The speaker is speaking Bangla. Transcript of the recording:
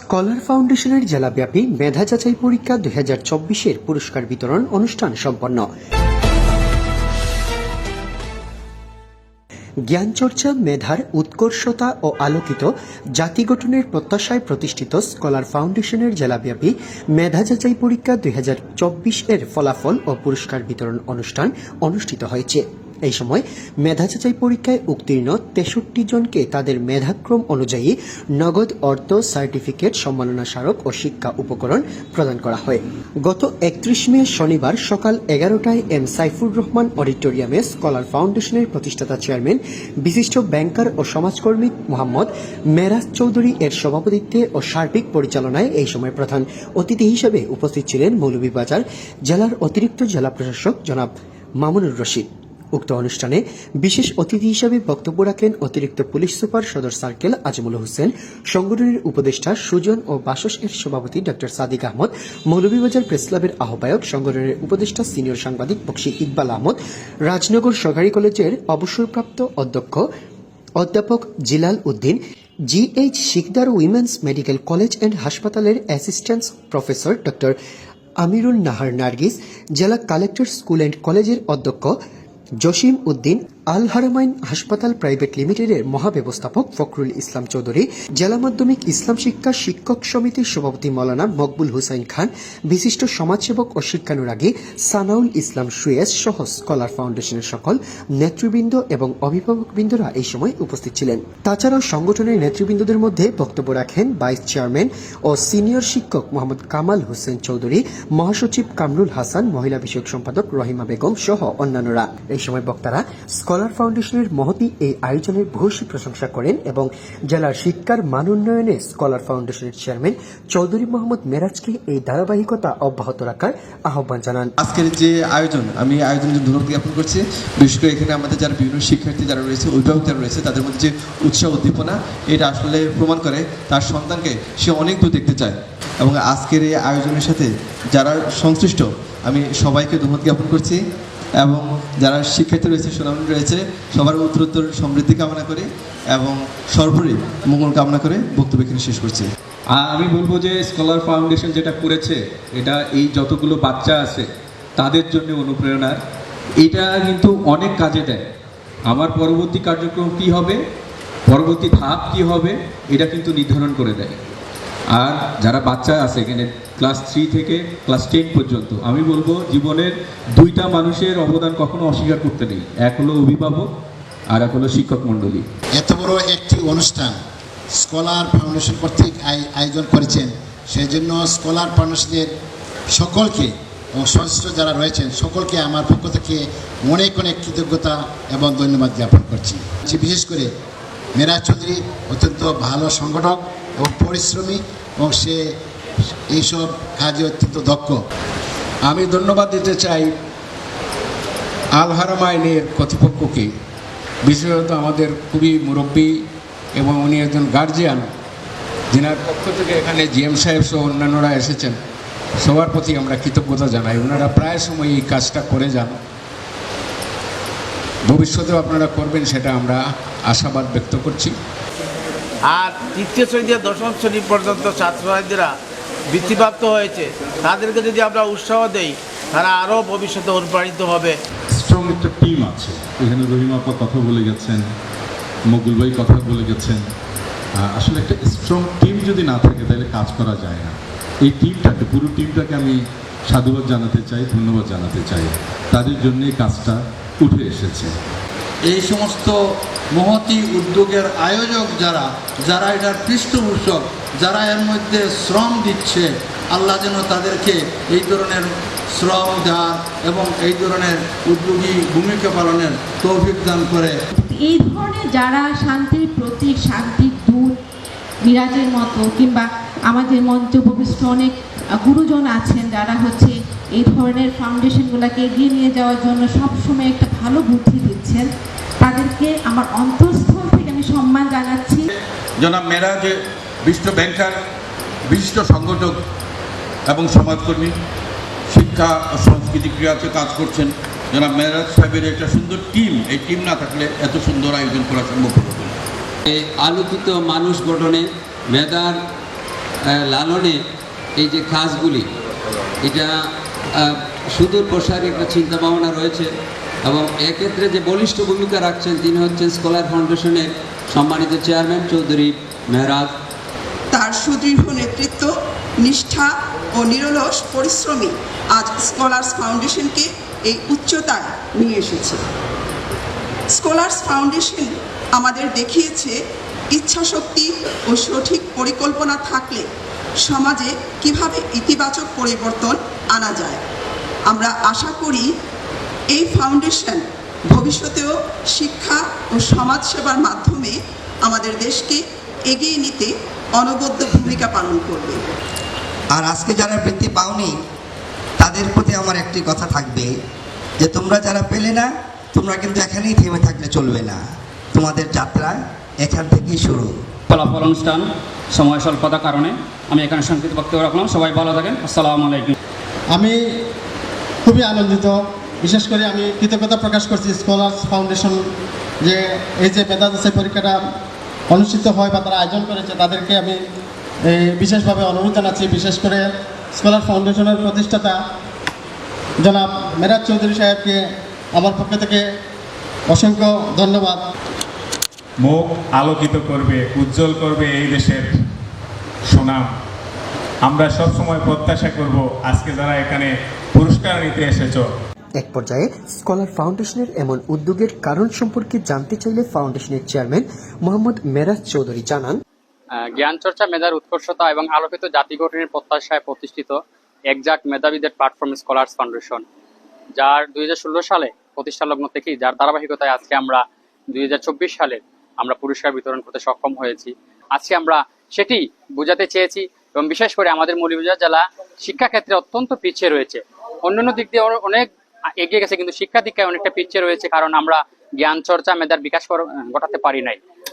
স্কলার ফাউন্ডেশনের জেলাব্যাপী মেধা যাচাই পরীক্ষা 2024-এর পুরস্কার বিতরণ অনুষ্ঠান সম্পন্ন। জ্ঞানচর্চা, মেধার উৎকর্ষতা ও আলোকিত জাতি গঠনের প্রত্যাশায় প্রতিষ্ঠিত স্কলার ফাউন্ডেশনের জেলাব্যাপী মেধা যাচাই পরীক্ষা 2024-এর ফলাফল ও পুরস্কার বিতরণ অনুষ্ঠান অনুষ্ঠিত হয়েছে। এই সময় মেধা যাচাই পরীক্ষায় উত্তীর্ণ 63 জনকে তাদের মেধাক্রম অনুযায়ী নগদ অর্থ, সার্টিফিকেট, সম্মাননা স্মারক ও শিক্ষা উপকরণ প্রদান করা হয়। গত 31 মে শনিবার সকাল 11টায় এম সাইফুর রহমান অডিটোরিয়ামে স্কলার ফাউন্ডেশনের প্রতিষ্ঠাতা চেয়ারম্যান, বিশিষ্ট ব্যাংকার ও সমাজকর্মী মোহাম্মদ মেরাজ চৌধুরী এর সভাপতিত্বে ও সার্বিক পরিচালনায় এই সময় প্রধান অতিথি হিসেবে উপস্থিত ছিলেন মৌলভীবাজার জেলার অতিরিক্ত জেলা প্রশাসক জনাব মামুনুর রশিদ। উক্ত অনুষ্ঠানে বিশেষ অতিথি হিসেবে বক্তব্য রাখেন অতিরিক্ত পুলিশ সুপার সদর সার্কেল আজমুল হোসেন, সংগঠনের উপদেষ্টা সুজন ও বাসস এর সভাপতি ডক্টর সাদিক আহমদ, মৌলভীবাজার প্রেস ক্লাবের আহ্বায়ক, সংগঠনের উপদেষ্টা সিনিয়র সাংবাদিক বক্সি ইকবাল আহমদ, রাজনগর সরকারি কলেজের অবসরপ্রাপ্ত অধ্যক্ষ অধ্যাপক Jilal Uddin, GH Sikdar women's medical college and হাসপাতালের assistant professor doctor Amirul Nahar Nargis, জেলা কালেক্টর স্কুল অ্যান্ড কলেজের অধ্যক্ষ জসিম উদ্দিন, আল হারামাইন হাসপাতাল প্রাইভেট লিমিটেডের মহাব্যবস্থাপক ফখরুল ইসলাম চৌধুরী, জেলা মাধ্যমিক ইসলাম শিক্ষা শিক্ষক সমিতির সভাপতি মৌলানা মকবুল হুসাইন খান, বিশিষ্ট সমাজসেবক ও শিক্ষানুরাগী সানাউল ইসলাম সুয়েজ সহ স্কলার ফাউন্ডেশনের সকল নেতৃবৃন্দ এবং অভিভাবকবৃন্দরা এই সময় উপস্থিত ছিলেন। তাছাড়াও সংগঠনের নেতৃবৃন্দদের মধ্যে বক্তব্য রাখেন ভাইস চেয়ারম্যান ও সিনিয়র শিক্ষক মোহাম্মদ কামাল হোসেন চৌধুরী, মহাসচিব কামরুল হাসান, মহিলা বিষয়ক সম্পাদক রহিমা বেগম সহ অন্যান্যরা। এই সময় বক্তারা স্কলার ফাউন্ডেশনের মহতী এই আয়োজনের ভূয়সী প্রশংসা করেন এবং জেলার শিক্ষার মান উন্নয়নে স্কলার ফাউন্ডেশনের চেয়ারম্যান চৌধুরী মোহাম্মদ মেরাজকে এই ধারাবাহিকতা অব্যাহত রাখার আহ্বান জানান। আজকের যে আয়োজন, আমি আয়োজনের ধন্যবাদ জ্ঞাপন করছি। বিশেষ করে এখানে আমাদের যারা বিভিন্ন শিক্ষার্থী যারা রয়েছে, অভিভাবক যারা রয়েছে, তাদের মধ্যে যে উৎসাহ উদ্দীপনা, এটা আসলে প্রমাণ করে তার সন্তানকে সে অনেক দূর দেখতে চায়। এবং আজকের এই আয়োজনের সাথে যারা সংশ্লিষ্ট, আমি সবাইকে ধন্যবাদ জ্ঞাপন করছি এবং যারা শিক্ষার্থী রয়েছে, সুনামী রয়েছে, সবার উত্তরোত্তর সমৃদ্ধি কামনা করি এবং সর্বোপরি মঙ্গল কামনা করে বক্তব্য এখানে শেষ করছি। আমি বলবো যে স্কলার ফাউন্ডেশন যেটা করেছে, এটা এই যতগুলো বাচ্চা আছে তাদের জন্য অনুপ্রেরণার। এটা কিন্তু অনেক কাজে দেয়। আমার পরবর্তী কার্যক্রম কি হবে, পরবর্তী ধাপ কি হবে, এটা কিন্তু নির্ধারণ করে দেয়। আর যারা বাচ্চা আছে এখানে ক্লাস 3 থেকে ক্লাস 10 পর্যন্ত, আমি বলবো জীবনের দুইটা মানুষের অবদান কখনো অস্বীকার করতে নেই। এক হলো অভিভাবক আর এক হলো শিক্ষক মণ্ডলী। এত বড় একটি অনুষ্ঠান স্কলার ফাউন্ডেশন কর্তৃক আয়োজন করেছেন, সেই জন্য স্কলার ফাউন্ডেশনের সকলকে এবং সংশ্লিষ্ট যারা রয়েছেন সকলকে আমার পক্ষ থেকে অনেক অনেক কৃতজ্ঞতা এবং ধন্যবাদ জ্ঞাপন করছি। বিশেষ করে মেরাজ চৌধুরী অত্যন্ত ভালো সংগঠক এবং পরিশ্রমী এবং সে এইসব কাজে অত্যন্ত দক্ষ। আমি ধন্যবাদ দিতে চাই আল হারামাইনের কর্তৃপক্ষকে, বিশেষত আমাদের খুবই মুরব্বী এবং উনি একজন গার্জিয়ান, যিনার পক্ষ থেকে এখানে GM সাহেব সহ অন্যান্যরা এসেছেন। সবার প্রতি আমরা কৃতজ্ঞতা জানাই। ওনারা প্রায় সময় এই কাজটা করে যান, ভবিষ্যতেও আপনারা করবেন সেটা আমরা আশাবাদ ব্যক্ত করছি। আর তৃতীয় শ্রেণী থেকে দশম শ্রেণী পর্যন্ত ছাত্রছাত্রীরা বৃত্তিপ্রাপ্ত হয়েছে, তাদেরকে যদি আমরা উৎসাহ দেই, তারা আরও ভবিষ্যতে অনুপ্রাণিত হবে। স্ট্রং একটা টিম আছে এখানে। রহিমা আপা কথা বলে গেছেন, মকবুল ভাই কথা বলে গেছেন। আসলে একটা স্ট্রং টিম যদি না থাকে তাহলে কাজ করা যায় না। এই টিমটাকে, পুরো টিমটাকে আমি সাধুবাদ জানাতে চাই, ধন্যবাদ জানাতে চাই। তাদের জন্যই কাজটা উঠে এসেছে। এই সমস্ত মহতী উদ্যোগের আয়োজক যারা এটার পৃষ্ঠপোষক, যারা এর মধ্যে শ্রম দিচ্ছে, আল্লাহ যেন তাদেরকে এই ধরনের শ্রম দেওয়ার এবং এই ধরনের উদ্যোগী ভূমিকা পালনের তৌফিক দান করে। এই ধরনের যারা শান্তির প্রতীক, শান্তির দূত, মিরাজের মতো, কিংবা আমাদের মঞ্চে উপবিষ্ট অনেক গুরুজন আছেন যারা এই ধরনের ফাউন্ডেশনগুলোকে এগিয়ে নিয়ে যাওয়ার জন্য সবসময় একটা ভালো বুদ্ধি দিচ্ছেন, তাদেরকে আমার অন্তঃস্থল থেকে আমি সম্মান জানাচ্ছি। জনাব মেরাজ বিশিষ্ট ব্যাংকার, বিশিষ্ট সংগঠক এবং সমাজকর্মী, শিক্ষা ও সংস্কৃতি ক্রিয়াতে কাজ করছেন। জনাব মেরাজ সাহেবের একটা সুন্দর টিম, এই টিম না থাকলে এত সুন্দর আয়োজন করা সম্ভব হতো না। এই আলোকিত মানুষ গঠনে মেধার লালনে এই যে কাজগুলি, এটা সুদূর প্রসারী একটা চিন্তা ভাবনা রয়েছে এবং এক্ষেত্রে যে বলিষ্ঠ ভূমিকা রাখছেন তিনি হচ্ছেন স্কলার ফাউন্ডেশনের সম্মানিত চেয়ারম্যান চৌধুরী মেহরাজ। তার সুদৃঢ় নেতৃত্ব, নিষ্ঠা ও নিরলস পরিশ্রমী আজ স্কলার্স ফাউন্ডেশনকে এই উচ্চতায় নিয়ে এসেছে। স্কলার্স ফাউন্ডেশন আমাদের দেখিয়েছে ইচ্ছাশক্তি ও সঠিক পরিকল্পনা থাকলে সমাজে কিভাবে ইতিবাচক পরিবর্তন আনা যায়। আমরা আশা করি এই ফাউন্ডেশন ভবিষ্যতেও শিক্ষা ও সমাজসেবার মাধ্যমে আমাদের দেশকে এগিয়ে নিতে অনবদ্য ভূমিকা পালন করবে। আর আজকে যারা বৃত্তি পাওনি তাদের প্রতি আমার একটি কথা থাকবে যে তোমরা যারা পেলে না, তোমরা কিন্তু এখানেই থেমে থাকলে চলবে না, তোমাদের যাত্রা এখান থেকেই শুরু। ফলাফল অনুষ্ঠান সময় স্বল্পতার কারণে আমি এখানে সংক্ষিপ্ত বক্তব্য রাখলাম। সবাই ভালো থাকেন। আসসালামু আলাইকুম। আমি খুবই আনন্দিত, বিশেষ করে আমি কৃতজ্ঞতা প্রকাশ করছি স্কলার্স ফাউন্ডেশন যে এই যে মেধা যাচাই পরীক্ষাটা অনুষ্ঠিত হয় বা তারা আয়োজন করেছে, তাদেরকে আমি বিশেষভাবে অনুরোধ জানাচ্ছি। বিশেষ করে স্কলার ফাউন্ডেশনের প্রতিষ্ঠাতা জনাব মেহরাজ চৌধুরী সাহেবকে আমার পক্ষ থেকে অসংখ্য ধন্যবাদ। মুখ আলোকিত করবে, উজ্জ্বল করবে এই দেশের সুনাম। আমরা সবসময় প্রত্যাশা করব আজকে যারা এখানে পুরস্কার নিতে এসেছ। এক পর্যায়ে স্কলার ফাউন্ডেশনের এমন উদ্যোগের কারণ সম্পর্কে জানতে চাইলে ফাউন্ডেশনের চেয়ারম্যান মোহাম্মদ মেহরাজ চৌধুরী জানান, জ্ঞান চর্চা, মেধার উৎকর্ষতা এবং আলোকিত জাতি গঠনের প্রত্যাশায় প্রতিষ্ঠিত একজাক্ট মেধাবীদের প্ল্যাটফর্ম স্কলার্স ফাউন্ডেশন, যার 2016 সালে প্রতিষ্ঠা লগ্ন থেকেই যার ধারাবাহিকতায় আজকে আমরা 2024 সালে আমরা পুরস্কার বিতরণ করতে সক্ষম হয়েছি। আজকে আমরা সেটি বোঝাতে চেয়েছি এবং বিশেষ করে আমাদের মৌলভীবাজার জেলা শিক্ষাক্ষেত্রে অত্যন্ত পিছিয়ে রয়েছে। অন্যান্য দিক দিয়ে অনেক এগিয়ে গেছে, কিন্তু শিক্ষা দীক্ষায় অনেকটা পিছিয়ে রয়েছে, কারণ আমরা জ্ঞান চর্চা, মেধার বিকাশ ঘটাতে পারি নাই।